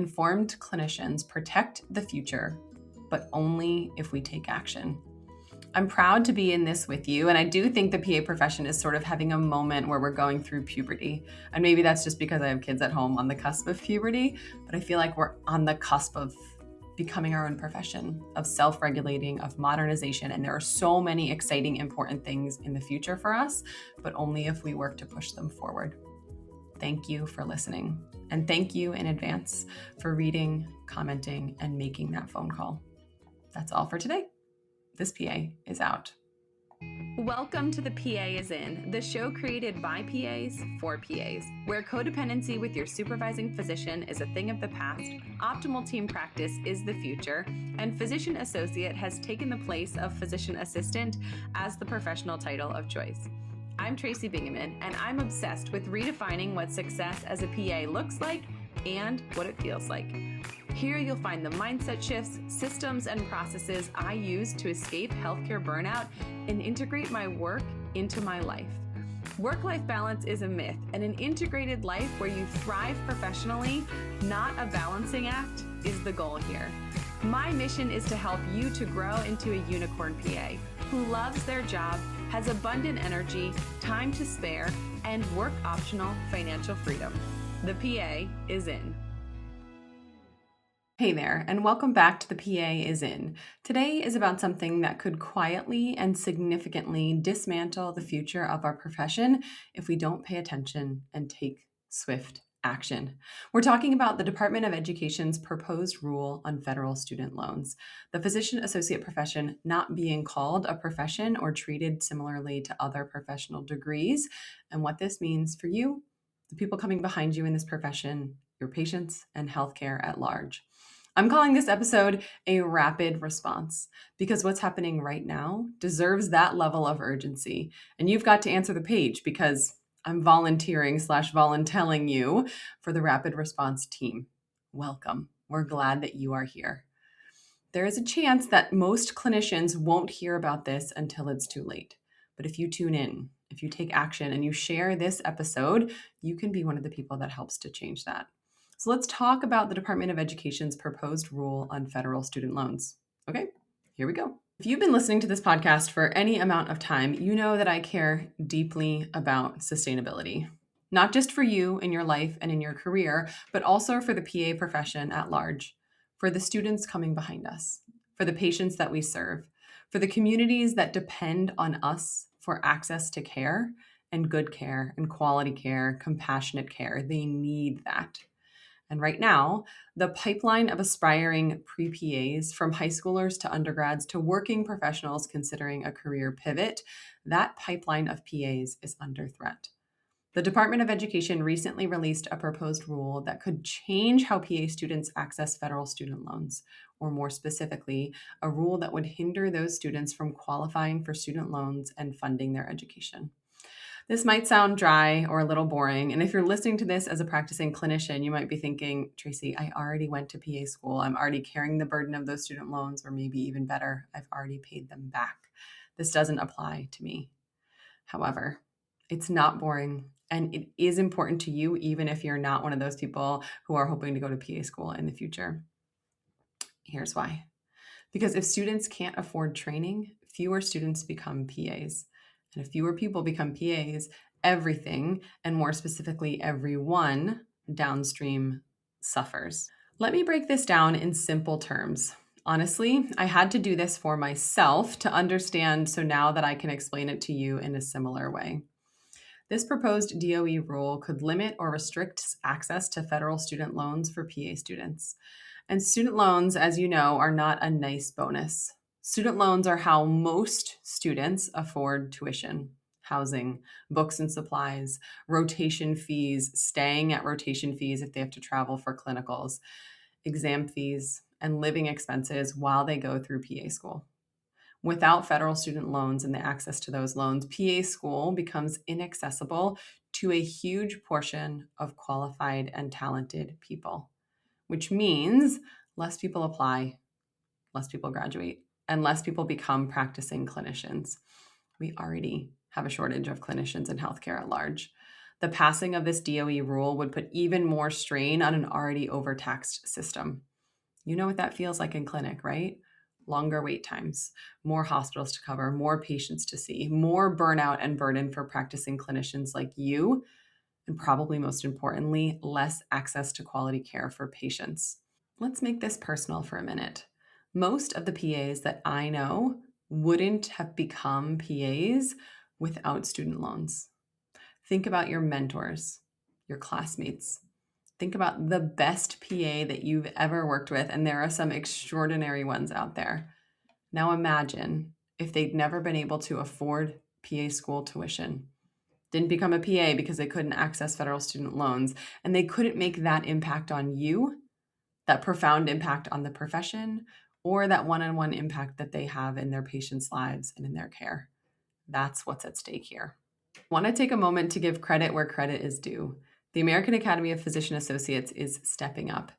Informed clinicians protect the future, but only if we take action. I'm proud to be in this with you, and I do think the PA profession is sort of having a moment where we're going through puberty. And maybe that's just because I have kids at home on the cusp of puberty, but I feel like we're on the cusp of becoming our own profession, of self-regulating, of modernization, and there are so many exciting, important things in the future for us, but only if we work to push them forward. Thank you for listening. And thank you in advance for reading, commenting, and making that phone call. That's all for today. This PA is out. Welcome to The PA is In, the show created by PAs for PAs, where codependency with your supervising physician is a thing of the past, optimal team practice is the future, and physician associate has taken the place of physician assistant as the professional title of choice. I'm Tracy Bingaman, and I'm obsessed with redefining what success as a PA looks like and what it feels like. Here you'll find the mindset shifts, systems, and processes I use to escape healthcare burnout and integrate my work into my life. Work-life balance is a myth, and an integrated life where you thrive professionally, not a balancing act, is the goal here. My mission is to help you to grow into a unicorn PA who loves their job, has abundant energy, time to spare, and work-optional financial freedom. The PA is in. Hey there, and welcome back to The PA is In. Today is about something that could quietly and significantly dismantle the future of our profession if we don't pay attention and take swift action. We're talking about the Department of Education's proposed rule on federal student loans, the physician associate profession not being called a profession or treated similarly to other professional degrees, and what this means for you, the people coming behind you in this profession, your patients, and healthcare at large. I'm calling this episode a rapid response because what's happening right now deserves that level of urgency. And you've got to answer the page because I'm voluntelling you for the rapid response team. Welcome. We're glad that you are here. There is a chance that most clinicians won't hear about this until it's too late. But if you tune in, if you take action and you share this episode, you can be one of the people that helps to change that. So let's talk about the Department of Education's proposed rule on federal student loans. Okay, here we go. If you've been listening to this podcast for any amount of time, you know that I care deeply about sustainability, not just for you in your life and in your career, but also for the PA profession at large, for the students coming behind us, for the patients that we serve, for the communities that depend on us for access to care and good care and quality care, compassionate care. They need that. And right now, the pipeline of aspiring pre-PAs from high schoolers to undergrads to working professionals considering a career pivot, that pipeline of PAs is under threat. The Department of Education recently released a proposed rule that could change how PA students access federal student loans, or more specifically, a rule that would hinder those students from qualifying for student loans and funding their education. This might sound dry or a little boring, and if you're listening to this as a practicing clinician, you might be thinking, Tracy, I already went to PA school. I'm already carrying the burden of those student loans, or maybe even better, I've already paid them back. This doesn't apply to me. However, it's not boring, and it is important to you, even if you're not one of those people who are hoping to go to PA school in the future. Here's why. Because if students can't afford training, fewer students become PAs. And if fewer people become PAs, everything, and more specifically, everyone downstream suffers. Let me break this down in simple terms. Honestly, I had to do this for myself to understand, so now that I can explain it to you in a similar way. This proposed DOE rule could limit or restrict access to federal student loans for PA students. And student loans, as you know, are not a nice bonus. Student loans are how most students afford tuition, housing, books and supplies, rotation fees, staying at rotation fees if they have to travel for clinicals, exam fees, and living expenses while they go through PA school. Without federal student loans and the access to those loans, PA school becomes inaccessible to a huge portion of qualified and talented people, which means less people apply, less people graduate, and less people become practicing clinicians. We already have a shortage of clinicians in healthcare at large. The passing of this DOE rule would put even more strain on an already overtaxed system. You know what that feels like in clinic, right? Longer wait times, more hospitals to cover, more patients to see, more burnout and burden for practicing clinicians like you, and probably most importantly, less access to quality care for patients. Let's make this personal for a minute. Most of the PAs that I know wouldn't have become PAs without student loans. Think about your mentors, your classmates. Think about the best PA that you've ever worked with, and there are some extraordinary ones out there. Now imagine if they'd never been able to afford PA school tuition, didn't become a PA because they couldn't access federal student loans, and they couldn't make that impact on you, that profound impact on the profession, or that one-on-one impact that they have in their patients' lives and in their care. That's what's at stake here. I want to take a moment to give credit where credit is due. The American Academy of Physician Associates is stepping up.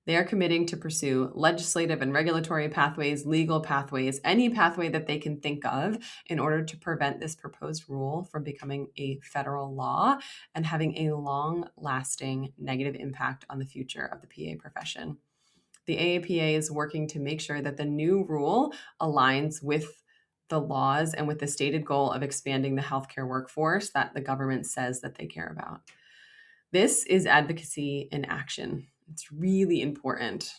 They are committing to pursue legislative and regulatory pathways, legal pathways, any pathway that they can think of in order to prevent this proposed rule from becoming a federal law and having a long-lasting negative impact on the future of the PA profession. The AAPA is working to make sure that the new rule aligns with the laws and with the stated goal of expanding the healthcare workforce that the government says that they care about. This is advocacy in action. It's really important.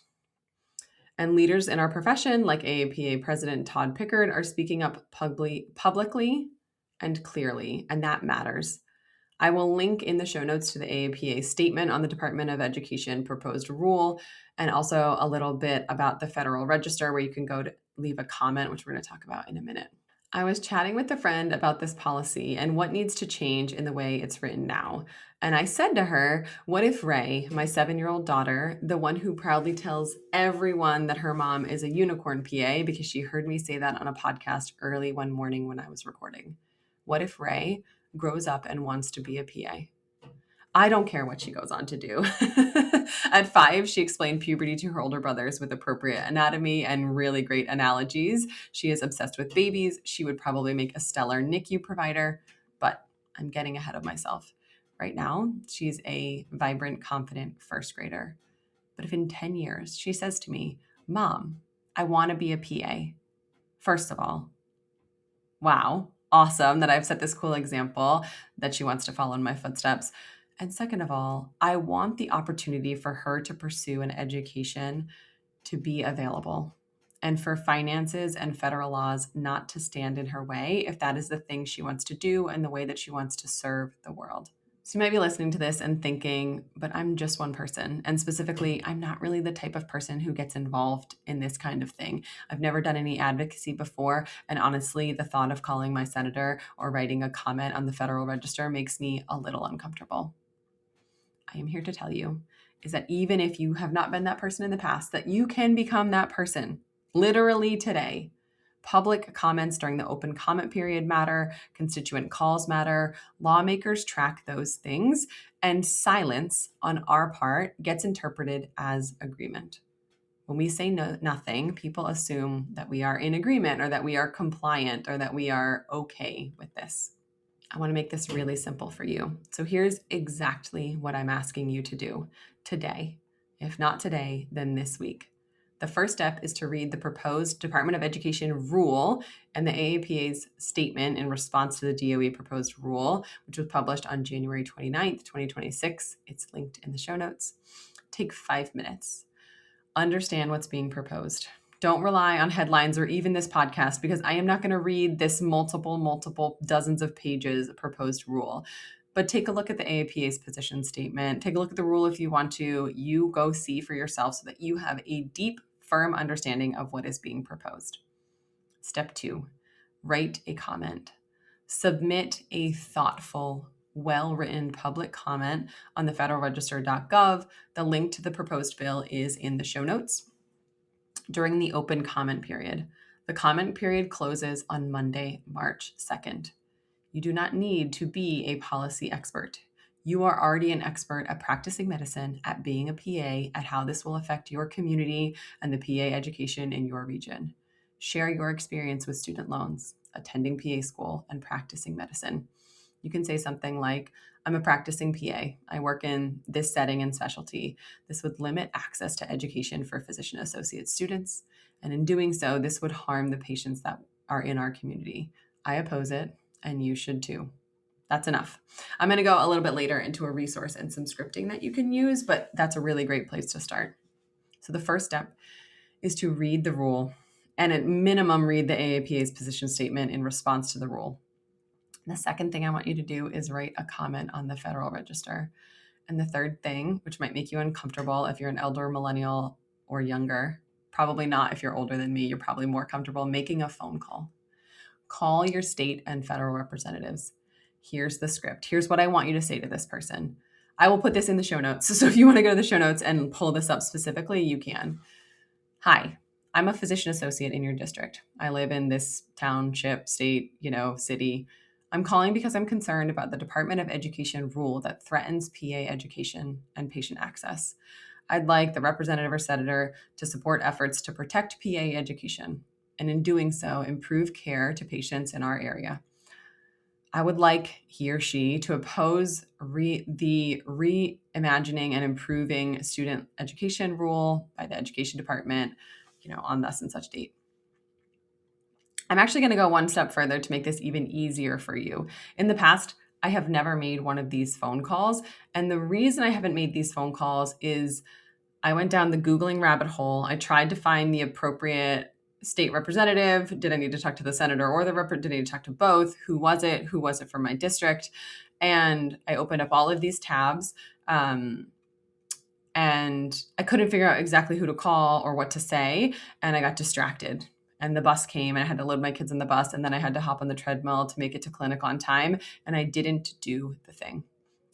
And leaders in our profession, like AAPA President Todd Pickard, are speaking up publicly and clearly, and that matters. I will link in the show notes to the AAPA statement on the Department of Education proposed rule, and also a little bit about the Federal Register where you can go to leave a comment, which we're going to talk about in a minute. I was chatting with a friend about this policy and what needs to change in the way it's written now. And I said to her, what if Ray, my 7-year-old daughter, the one who proudly tells everyone that her mom is a unicorn PA because she heard me say that on a podcast early one morning when I was recording, what if Ray grows up and wants to be a PA? I don't care what she goes on to do. At 5, she explained puberty to her older brothers with appropriate anatomy and really great analogies. She is obsessed with babies. She would probably make a stellar NICU provider, but I'm getting ahead of myself. Right now, she's a vibrant, confident first grader. But if in 10 years she says to me, Mom, I want to be a PA, first of all, wow, awesome that I've set this cool example that she wants to follow in my footsteps. And second of all, I want the opportunity for her to pursue an education to be available and for finances and federal laws not to stand in her way if that is the thing she wants to do and the way that she wants to serve the world. So you might be listening to this and thinking, but I'm just one person. And specifically, I'm not really the type of person who gets involved in this kind of thing. I've never done any advocacy before. And honestly, the thought of calling my senator or writing a comment on the Federal Register makes me a little uncomfortable. I am here to tell you is that even if you have not been that person in the past, that you can become that person literally today. Public comments during the open comment period matter. Constituent calls matter. Lawmakers track those things, and silence on our part gets interpreted as agreement. When we say nothing, people assume that we are in agreement or that we are compliant or that we are okay with this. I want to make this really simple for you. So here's exactly what I'm asking you to do today. If not today, then this week. The first step is to read the proposed Department of Education rule and the AAPA's statement in response to the DOE proposed rule, which was published on January 29th, 2026. It's linked in the show notes. Take 5 minutes. Understand what's being proposed. Don't rely on headlines or even this podcast because I am not going to read this multiple dozens of pages proposed rule. But take a look at the AAPA's position statement. Take a look at the rule if you want to. You go see for yourself so that you have a deep, firm understanding of what is being proposed. Step 2, write a comment. Submit a thoughtful, well-written public comment on the federalregister.gov. The link to the proposed bill is in the show notes. During the open comment period. The comment period closes on Monday, March 2nd. You do not need to be a policy expert. You are already an expert at practicing medicine, at being a PA, at how this will affect your community and the PA education in your region. Share your experience with student loans, attending PA school, and practicing medicine. You can say something like, I'm a practicing PA. I work in this setting and specialty. This would limit access to education for physician associate students. And in doing so, this would harm the patients that are in our community. I oppose it, and you should too. That's enough. I'm going to go a little bit later into a resource and some scripting that you can use, but that's a really great place to start. So the first step is to read the rule, and at minimum, read the AAPA's position statement in response to the rule. The second thing I want you to do is write a comment on the Federal Register. And the third thing, which might make you uncomfortable if you're an elder millennial or younger, probably not if you're older than me, you're probably more comfortable making a phone call. Call your state and federal representatives. Here's the script. Here's what I want you to say to this person. I will put this in the show notes. So if you want to go to the show notes and pull this up specifically, you can. Hi, I'm a physician associate in your district. I live in this township, state, city. I'm calling because I'm concerned about the Department of Education rule that threatens PA education and patient access. I'd like the representative or senator to support efforts to protect PA education, and in doing so, improve care to patients in our area. I would like he or she to oppose the reimagining and improving student education rule by the education department, on thus and such date. I'm actually going to go one step further to make this even easier for you. In the past, I have never made one of these phone calls. And the reason I haven't made these phone calls is I went down the Googling rabbit hole. I tried to find the appropriate state representative. Did I need to talk to the senator or did I need to talk to both? Who was it? Who was it from my district? And I opened up all of these tabs. And I couldn't figure out exactly who to call or what to say. And I got distracted. And the bus came and I had to load my kids in the bus. And then I had to hop on the treadmill to make it to clinic on time. And I didn't do the thing.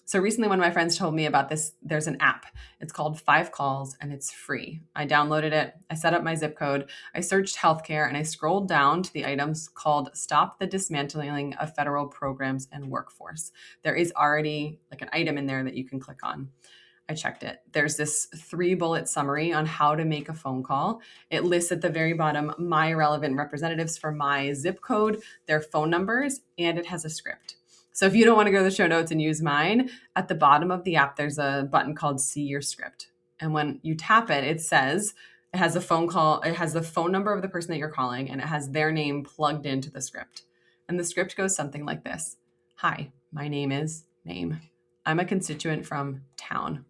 So recently, one of my friends told me about this. There's an app. It's called 5Calls and it's free. I downloaded it. I set up my zip code. I searched healthcare and I scrolled down to the items called Stop the Dismantling of Federal Programs and Workforce. There is already like an item in there that you can click on. I checked it. There's this 3-bullet summary on how to make a phone call. It lists at the very bottom my relevant representatives for my zip code, their phone numbers, and it has a script. So if you don't want to go to the show notes and use mine, at the bottom of the app, there's a button called See Your Script. And when you tap it, it says it has a phone call. It has the phone number of the person that you're calling, and it has their name plugged into the script. And the script goes something like this. Hi, my name is name. I'm a constituent from town.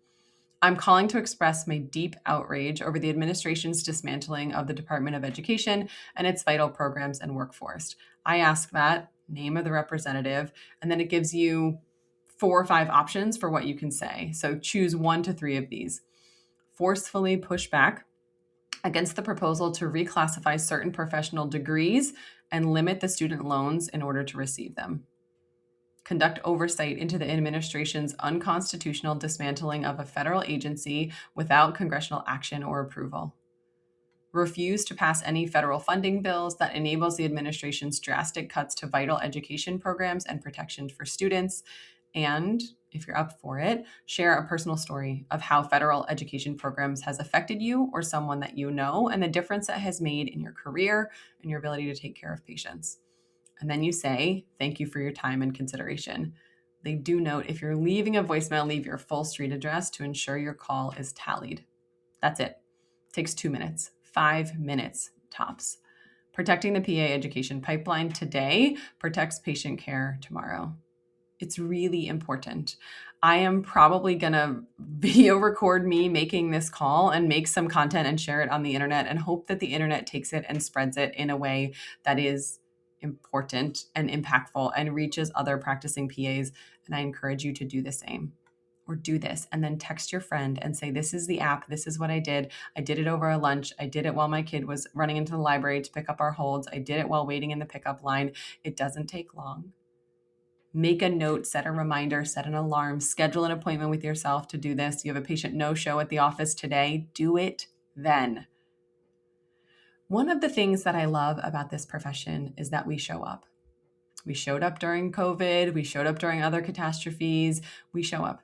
I'm calling to express my deep outrage over the administration's dismantling of the Department of Education and its vital programs and workforce. I ask that, name of the representative, and then it gives you 4 or 5 options for what you can say. So choose 1 to 3 of these. Forcefully push back against the proposal to reclassify certain professional degrees and limit the student loans in order to receive them. Conduct oversight into the administration's unconstitutional dismantling of a federal agency without congressional action or approval. Refuse to pass any federal funding bills that enables the administration's drastic cuts to vital education programs and protections for students. And if you're up for it, share a personal story of how federal education programs has affected you or someone that you know and the difference that has made in your career and your ability to take care of patients. And then you say, thank you for your time and consideration. They do note if you're leaving a voicemail, leave your full street address to ensure your call is tallied. That's it. Takes 2 minutes, 5 minutes tops. Protecting the PA education pipeline today protects patient care tomorrow. It's really important. I am probably going to video record me making this call and make some content and share it on the internet and hope that the internet takes it and spreads it in a way that is important and impactful and reaches other practicing PAs. And I encourage you to do the same or do this and then text your friend and say, this is the app. This is what I did. I did it over a lunch. I did it while my kid was running into the library to pick up our holds. I did it while waiting in the pickup line. It doesn't take long. Make a note, set a reminder, set an alarm, schedule an appointment with yourself to do this. You have a patient no-show at the office today. Do it then. One of the things that I love about this profession is that we show up. We showed up during COVID. We showed up during other catastrophes. We show up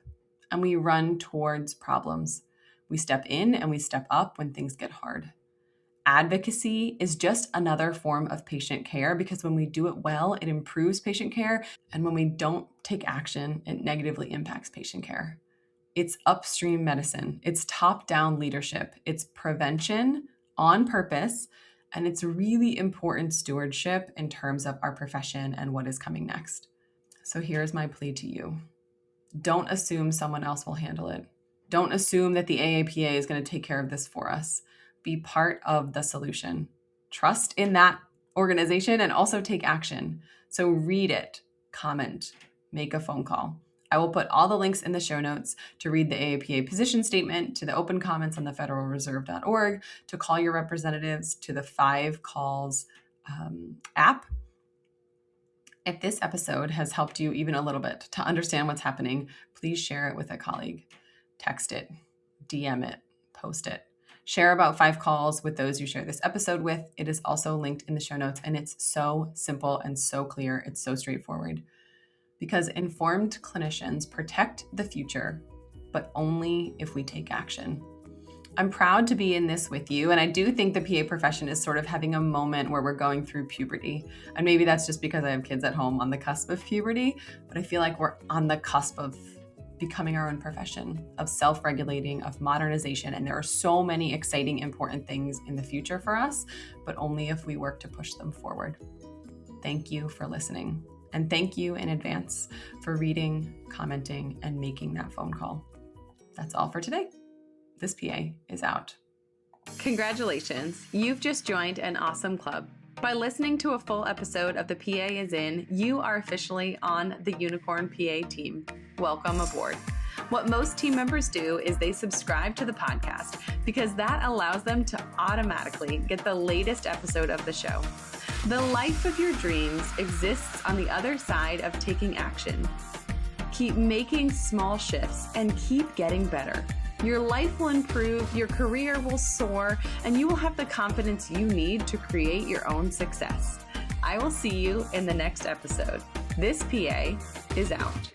and we run towards problems. We step in and we step up when things get hard. Advocacy is just another form of patient care because when we do it well, it improves patient care. And when we don't take action, it negatively impacts patient care. It's upstream medicine. It's top-down leadership. It's prevention on purpose. And it's really important stewardship in terms of our profession and what is coming next. So here's my plea to you. Don't assume someone else will handle it. Don't assume that the AAPA is going to take care of this for us. Be part of the solution. Trust in that organization and also take action. So read it, comment, make a phone call. I will put all the links in the show notes to read the AAPA position statement, to the open comments on the federalreserve.org, to call your representatives, to the 5 Calls app. If this episode has helped you even a little bit to understand what's happening, please share it with a colleague. Text it, DM it, post it. Share about 5 Calls with those you share this episode with. It is also linked in the show notes, and it's so simple and so clear. It's so straightforward. Because informed clinicians protect the future, but only if we take action. I'm proud to be in this with you, and I do think the PA profession is sort of having a moment where we're going through puberty. And maybe that's just because I have kids at home on the cusp of puberty, but I feel like we're on the cusp of becoming our own profession, of self-regulating, of modernization. And there are so many exciting, important things in the future for us, but only if we work to push them forward. Thank you for listening. And thank you in advance for reading, commenting, and making that phone call. That's all for today. This PA is out. Congratulations. You've just joined an awesome club. By listening to a full episode of The PA is In, you are officially on the Unicorn PA team. Welcome aboard. What most team members do is they subscribe to the podcast because that allows them to automatically get the latest episode of the show. The life of your dreams exists on the other side of taking action. Keep making small shifts and keep getting better. Your life will improve, your career will soar, and you will have the confidence you need to create your own success. I will see you in the next episode. This PA is out.